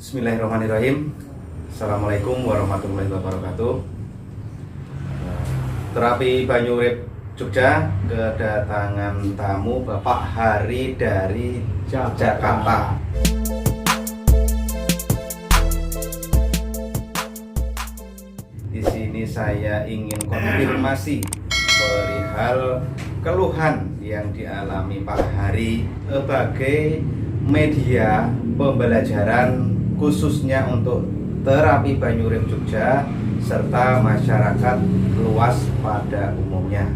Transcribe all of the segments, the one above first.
Bismillahirrahmanirrahim. Assalamualaikum warahmatullahi wabarakatuh. Terapi Banyu Urip Jogja kedatangan tamu Bapak Hari dari Jakarta. Di sini saya ingin konfirmasi perihal keluhan yang dialami Pak Hari sebagai media pembelajaran khususnya untuk terapi Banyu Urip Jogja serta masyarakat luas pada umumnya.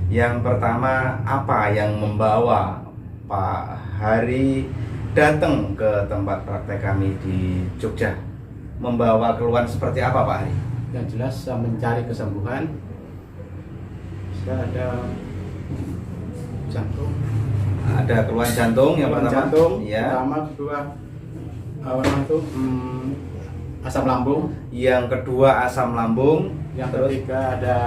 Yang pertama, apa yang membawa Pak Hari datang ke tempat praktek kami di Jogja? Membawa keluhan seperti apa Pak Hari? Yang jelas saya mencari kesembuhan. Saya ada jantung. Ada keluhan jantung yang Keluhan pertama? jantung, Ya. pertama, kedua, asam lambung. Yang kedua asam lambung. Yang Terus ketiga ada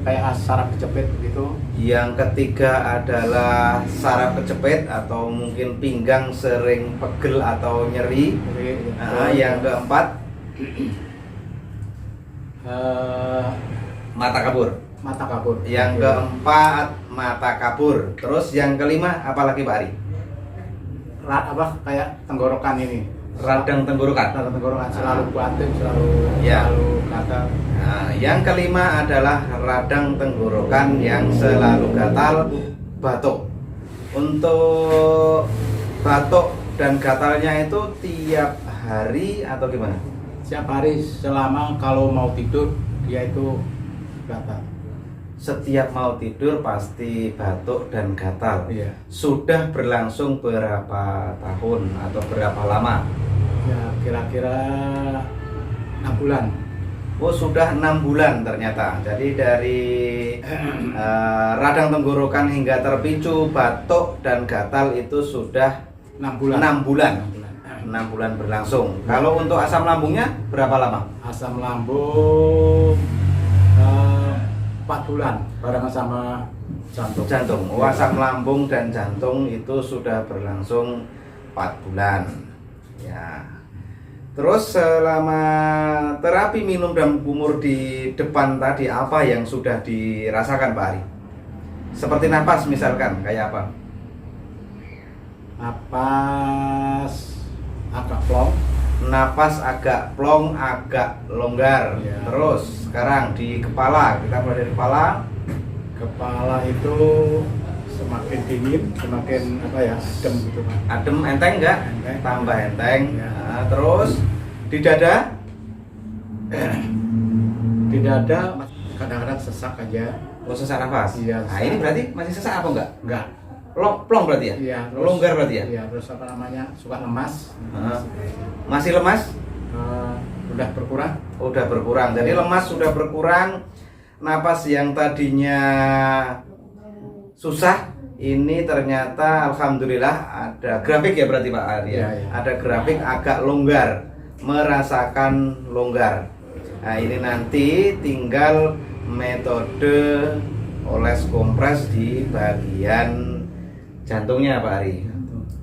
kayak saraf kejepit begitu. yang ketiga adalah saraf kejepit atau mungkin pinggang sering pegel atau nyeri. Jadi, Yang keempat mata kabur. mata kabur. Yang keempat mata kabur. Terus yang kelima apalagi Pak Ari? Kayak tenggorokan ini. Radang tenggorokan. Radang tenggorokan selalu batuk, selalu Ya. gatal. Nah, yang kelima adalah radang tenggorokan yang selalu gatal, batuk. Untuk batuk dan gatalnya itu tiap hari atau gimana? Setiap hari selama kalau mau tidur dia itu gatal. Setiap mau tidur pasti batuk dan gatal. Iya. Sudah berlangsung berapa tahun atau berapa lama? Ya kira-kira 6 bulan. Oh, sudah 6 bulan ternyata. Jadi dari radang tenggorokan hingga terpicu batuk dan gatal itu sudah 6 bulan. 6 bulan. 6 bulan. 6 bulan berlangsung. Kalau untuk asam lambungnya berapa lama? Asam lambung 4 bulan barengan sama jantung. Jantung. Oh, asam lambung dan jantung itu sudah berlangsung 4 bulan. Ya. Terus selama terapi minum dan kumur di depan tadi apa yang sudah dirasakan Pak Ari? Seperti napas misalkan, kayak apa? Napas agak plong. Napas agak plong, agak longgar. Ya. Terus sekarang di kepala, kita mulai dari kepala. Kepala itu semakin dingin, semakin adem gitu Pak. Adem, enteng enggak? Enteng. Tambah enteng. Ya. Nah, terus di dada Di dada kadang-kadang sesak aja. oh, sesak nafas. Iya, Nah, sesak. ini berarti masih sesak apa enggak? Enggak. Plong berarti ya? Iya, Longgar berarti ya? Iya, terus suka lemas. Masih lemas? Udah berkurang. Udah berkurang. Jadi lemas sudah berkurang. Napas yang tadinya susah ini ternyata alhamdulillah ada grafik ya berarti Pak Ari ya? Iya. Ada grafik agak longgar, merasakan longgar. Nah, ini nanti tinggal metode oles kompres di bagian jantungnya Pak Ari.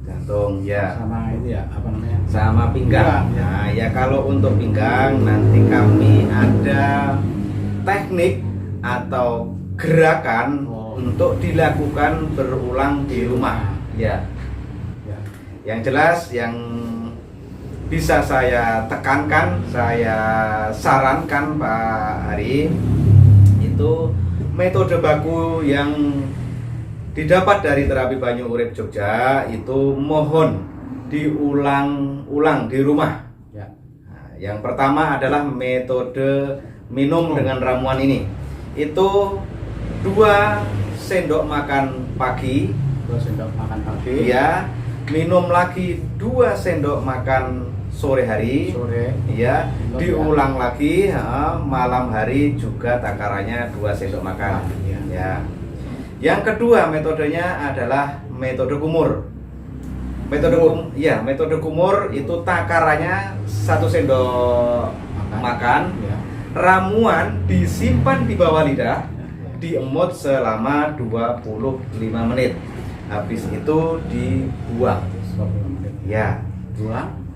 Jantung ya. Sama ini ya, Sama pinggang. Pinggang, ya. Nah, ya kalau untuk pinggang nanti kami ada teknik atau gerakan untuk dilakukan berulang di rumah. Ya. Ya. Yang jelas yang bisa saya tekankan, saya sarankan Pak Hari itu metode baku yang didapat dari terapi Banyu Urip Jogja itu mohon diulang-ulang di rumah. Ya. Nah, yang pertama adalah metode minum dengan ramuan ini. Itu 2 sendok makan pagi. 2 sendok makan pagi. Ya, minum lagi 2 sendok makan sore hari. Sore. Ya, diulang lagi malam hari juga takarannya 2 sendok makan. Ya. Ya. Yang kedua metodenya adalah metode kumur. Metode kumur itu takarannya 1 sendok makan. Ya. Ramuan disimpan di bawah lidah, diemut selama 25 menit. Habis itu dibuang. Ya.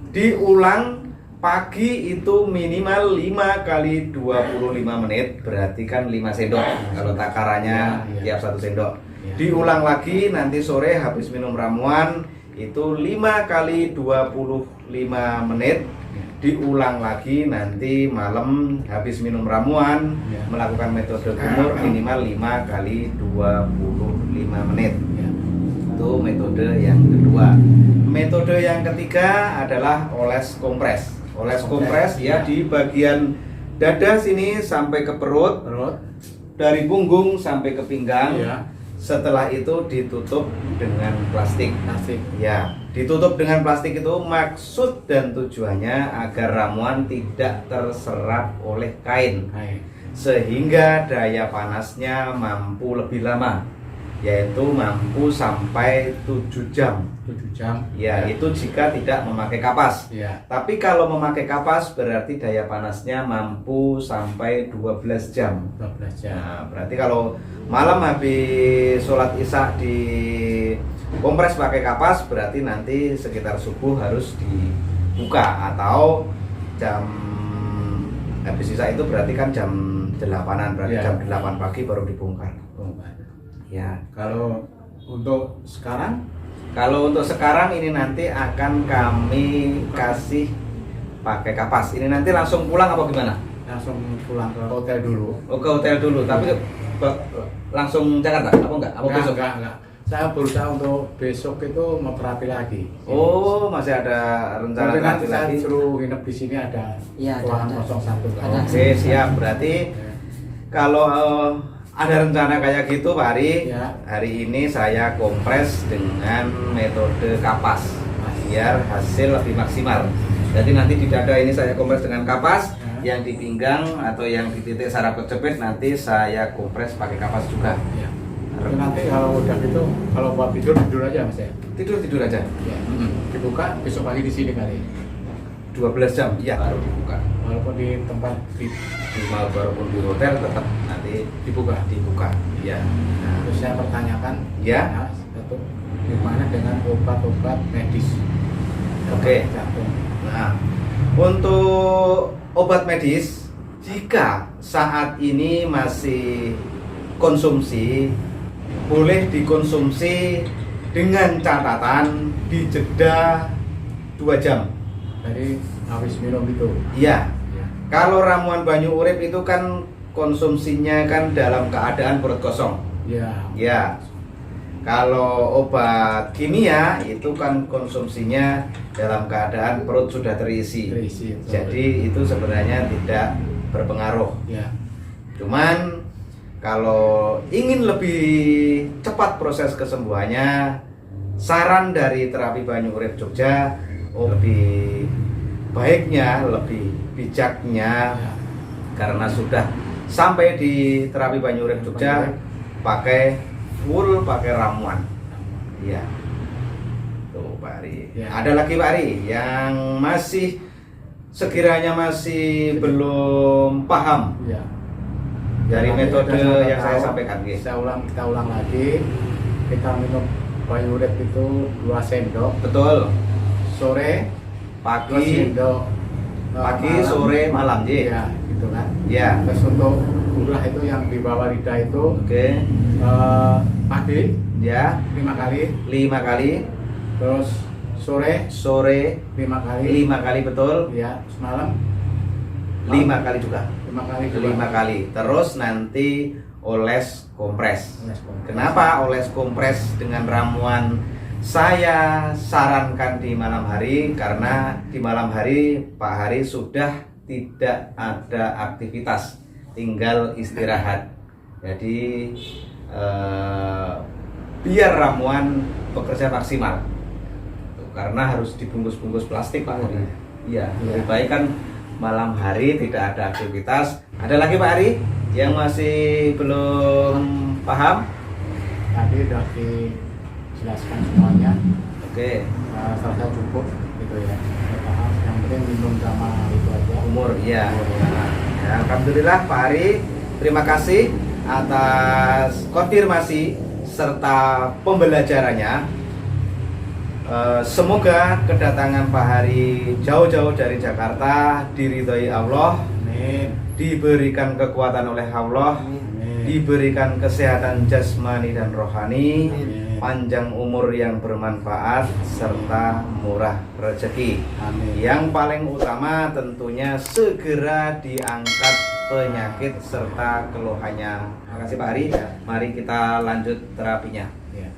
Diulang. Pagi itu minimal 5 kali 25 menit, berarti kan 5 sendok kalau takarannya tiap 1 sendok. Diulang lagi nanti sore habis minum ramuan itu 5 kali 25 menit. Diulang lagi nanti malam habis minum ramuan melakukan metode kumur minimal 5 kali 25 menit. Itu metode yang kedua. Metode yang ketiga adalah oles kompres. Oles kompres ya di bagian dada sini sampai ke perut, dari punggung sampai ke pinggang. Setelah itu ditutup dengan plastik. Ya, ditutup dengan plastik itu maksud dan tujuannya agar ramuan tidak terserap oleh kain, sehingga daya panasnya mampu lebih lama, yaitu mampu sampai 7 jam. Ya, itu jika tidak memakai kapas. Tapi kalau memakai kapas berarti daya panasnya mampu sampai 12 jam. Nah, berarti kalau malam habis sholat isya di kompres pakai kapas berarti nanti sekitar subuh harus dibuka, atau jam habis isya itu berarti kan jam 8-an, berarti jam 8 pagi baru dibongkar. Ya, Kalau untuk sekarang ini nanti akan kami kasih pakai kapas. Ini nanti langsung pulang apa gimana? langsung pulang ke hotel dulu. Oh, ke hotel dulu, tapi langsung Jakarta apa enggak? Apa besok? Enggak. Saya berusaha untuk besok itu mau terapi lagi. Oh, masih ada rencana terapi saya lagi? suruh nginep di sini ada ruangan 01. Oke, siap. Berarti kalau ada rencana kayak gitu Pak Ari, hari ini saya kompres dengan metode kapas biar hasil lebih maksimal. Jadi nanti di dada ini saya kompres dengan kapas, yang di pinggang atau yang di titik saraf kejepit nanti saya kompres pakai kapas juga. Nanti kalau udah gitu, kalau buat tidur aja Mas ya. Tidur aja. Dibuka besok pagi di sini kali. 12 jam, iya baru dibuka. Walaupun di tempat walaupun di hotel tetap nanti dibuka. Iya. Nah, terus saya pertanyakan, satu, gimana dengan obat-obat medis? Oke. Nah, untuk obat medis, jika saat ini masih konsumsi, boleh dikonsumsi dengan catatan di jeda 2 jam. Jadi habis minum itu. Iya. Kalau ramuan banyu urip itu kan konsumsinya kan dalam keadaan perut kosong. Ya. Kalau obat kimia itu kan konsumsinya dalam keadaan perut sudah terisi. Jadi itu sebenarnya tidak berpengaruh. Cuman kalau ingin lebih cepat proses kesembuhannya, saran dari terapi banyu urip Jogja, lebih baiknya, lebih bijaknya, karena sudah sampai di terapi banyu urip Jogja, pakai ramuan. Iya. Tuh Pak Ari. Ada lagi Pak Ari yang masih sekiranya masih belum paham dari metode yang saya sampaikan. Kita ulang lagi. Kita minum banyu urip itu 2 sendok. Betul. Sore, pagi, malam. sore, malam, ya, gitu kan. Ya. Terus untuk gula itu yang di bawah lidah itu, pagi, 5 kali. 5 kali. Terus sore, 5 kali. 5 kali betul. Ya, semalam 5 kali juga. 5 kali. Terus nanti oles kompres. Kenapa oles kompres dengan ramuan? Saya sarankan di malam hari karena di malam hari Pak Hari sudah tidak ada aktivitas, tinggal istirahat. Jadi biar ramuan bekerja maksimal. Karena harus dibungkus-bungkus plastik Pak Hari. Iya, lebih baik kan malam hari tidak ada aktivitas. Ada lagi Pak Hari yang masih belum paham? Tadi sudah dijelaskan semuanya. Oke. Rasa cukup gitu ya. Paham. Yang penting minum sama itu aja. Umur, iya. Ya, alhamdulillah Pak Hari, terima kasih atas konfirmasi serta pembelajarannya. Semoga kedatangan Pak Hari jauh-jauh dari Jakarta diridhoi Allah, Amin. diberikan kekuatan oleh Allah, Amin. diberikan kesehatan jasmani dan rohani, Amin. panjang umur yang bermanfaat, serta murah rezeki. Amin. Yang paling utama tentunya segera diangkat penyakit serta keluhannya. Terima kasih Pak Hari. Mari kita lanjut terapinya. Ya.